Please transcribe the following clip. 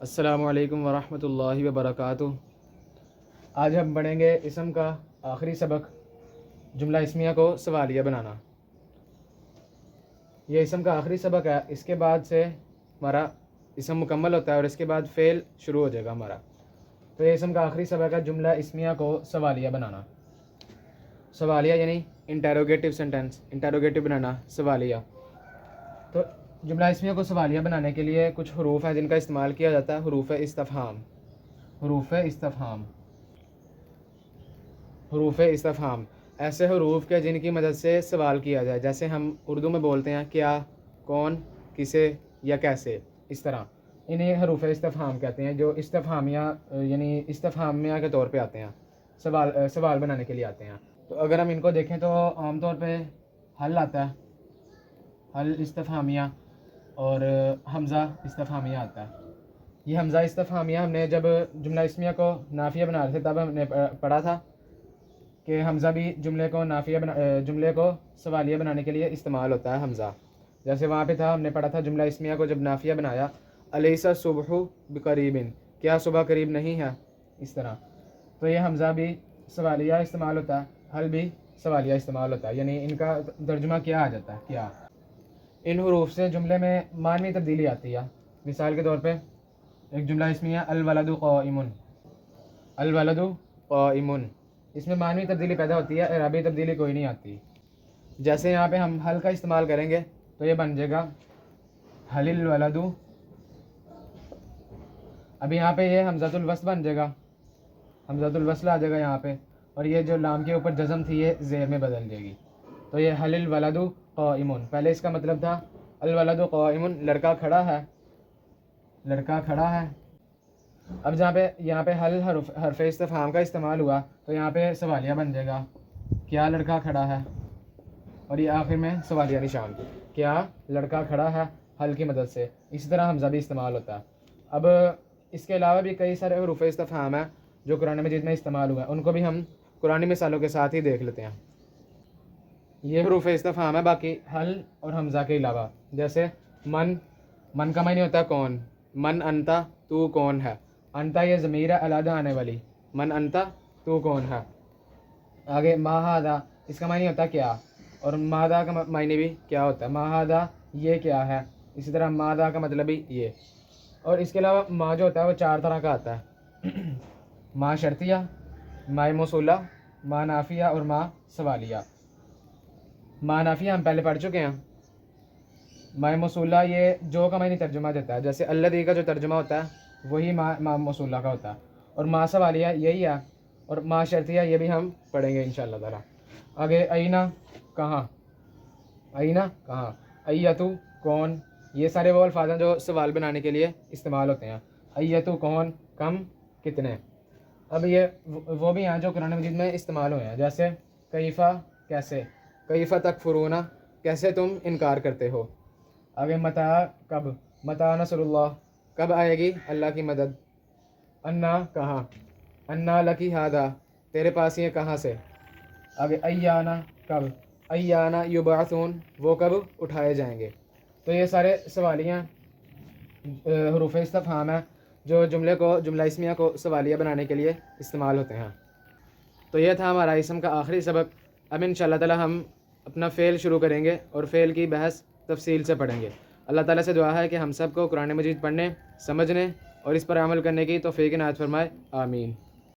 السلام علیکم ورحمۃ اللہ وبرکاتہ۔ آج ہم پڑھیں گے اسم کا آخری سبق، جملہ اسمیہ کو سوالیہ بنانا۔ یہ اسم کا آخری سبق ہے، اس کے بعد سے ہمارا اسم مکمل ہوتا ہے اور اس کے بعد فعل شروع ہو جائے گا ہمارا۔ تو یہ اسم کا آخری سبق ہے، جملہ اسمیہ کو سوالیہ بنانا۔ سوالیہ یعنی انٹیروگیٹو سینٹینس، انٹیروگیٹو بنانا، سوالیہ۔ تو جملہ اسمیہ کو سوالیہ بنانے کے لیے کچھ حروف ہیں جن کا استعمال کیا جاتا ہے، حروف استفہام۔ حروف استفہام، حروف استفہام ایسے حروف کے جن کی مدد سے سوال کیا جائے، جیسے ہم اردو میں بولتے ہیں کیا، کون، کسے یا کیسے، اس طرح انہیں حروف استفہام کہتے ہیں، جو استفہامیہ یعنی استفہامیہ کے طور پہ آتے ہیں، سوال بنانے کے لیے آتے ہیں۔ تو اگر ہم ان کو دیکھیں تو عام طور پہ حل آتا ہے، حل استفہامیہ، اور حمزہ استفہامیہ آتا ہے۔ یہ حمزہ استفہامیہ ہم نے جب جملہ اسمیہ کو نافیہ بنا رہے تھے تب ہم نے پڑھا تھا کہ حمزہ بھی جملے کو سوالیہ بنانے کے لیے استعمال ہوتا ہے حمزہ۔ جیسے وہاں پہ تھا، ہم نے پڑھا تھا جملہ اسمیہ کو جب نافیہ بنایا، الیس الصبح بقریب، کیا صبح قریب نہیں ہے، اس طرح۔ تو یہ حمزہ بھی سوالیہ استعمال ہوتا ہے، حل بھی سوالیہ استعمال ہوتا ہے، یعنی ان کا ترجمہ کیا آ جاتا ہے، کیا۔ ان حروف سے جملے میں معنوی تبدیلی آتی ہے۔ مثال کے طور پہ ایک جملہ اسمیہ الولد قائم، الولد قائم، اس میں معنوی تبدیلی پیدا ہوتی ہے، اعرابی تبدیلی کوئی نہیں آتی۔ جیسے یہاں پہ ہم حل کا استعمال کریں گے تو یہ بن جائے گا حل الولد، اب یہاں پہ یہ حمزۃ الوصل بن جائے گا، حمزۃ الوصل آ جائے گا یہاں پہ، اور یہ جو لام کے اوپر جزم تھی یہ زیر میں بدل جائے گی۔ تو یہ حل الولد قائم، پہلے اس کا مطلب تھا الولد قائم، لڑکا کھڑا ہے، لڑکا کھڑا ہے۔ اب جہاں پہ یہاں پہ حل حرف استفہام کا استعمال ہوا تو یہاں پہ سوالیہ بن جائے گا، کیا لڑکا کھڑا ہے، اور یہ آخر میں سوالیہ نشان، کیا لڑکا کھڑا ہے، حل کی مدد سے۔ اسی طرح حمزہ بھی استعمال ہوتا ہے۔ اب اس کے علاوہ بھی کئی سارے حروف استفہام ہیں جو قرآن مجید میں استعمال ہوئے ہیں، ان کو بھی ہم قرآنی مثالوں کے ساتھ ہی دیکھ لیتے ہیں۔ یہ حروف استفہام ہے باقی حل اور حمزہ کے علاوہ، جیسے من کا معنی ہوتا ہے کون، من انتا، تو کون ہے، انتا یہ ضمیر ہے علیحدہ آنے والی، من انتا، تو کون ہے۔ آگے ما ھذا، اس کا معنی ہوتا ہے کیا، اور ماذا کا معنی بھی کیا ہوتا ہے، ما ھذا یہ کیا ہے، اسی طرح ماذا کا مطلب بھی یہ۔ اور اس کے علاوہ ما جو ہوتا ہے وہ 4 طرح کا آتا ہے، ما شرطیہ، ما موصولہ، ما نافیہ اور ما سوالیہ۔ ما نافیہ ہم پہلے پڑھ چکے ہیں۔ ما موصولہ یہ جو کا معنی ترجمہ دیتا ہے، جیسے الذی کا جو ترجمہ ہوتا ہے وہی ما موصولہ کا ہوتا ہے، اور ما سوالیہ یہی ہے، اور ما شرطیہ یہ بھی ہم پڑھیں گے انشاءاللہ تعالیٰ۔ آگے اینا کہاں، اینا کہاں، ایتو کون، یہ سارے وہ الفاظ ہیں جو سوال بنانے کے لیے استعمال ہوتے ہیں۔ ایتو کون، کم، کتنے۔ اب یہ وہ بھی ہیں جو قرآن مجید میں استعمال ہوئے ہیں، جیسے کیفہ کیسے، کیفہ تکفرون کیسے تم انکار کرتے ہو۔ آگے متی کب، متی نصر اللہ کب آئے گی اللہ کی مدد۔ انا کہاں، انا لکی ھذا تیرے پاس یہ کہاں سے۔ آگے ایانا کب، ایانا یبعثون وہ کب اٹھائے جائیں گے۔ تو یہ سارے سوالیہ حروف استفہام ہیں جو جملہ اسمیہ کو سوالیہ بنانے کے لیے استعمال ہوتے ہیں۔ تو یہ تھا ہمارا اسم کا آخری سبق۔ اب انشاءاللہ تعالیٰ ہم اپنا فعل شروع کریں گے اور فعل کی بحث تفصیل سے پڑھیں گے۔ اللہ تعالیٰ سے دعا ہے کہ ہم سب کو قرآن مجید پڑھنے، سمجھنے اور اس پر عمل کرنے کی توفیق عنایت فرمائے، آمین۔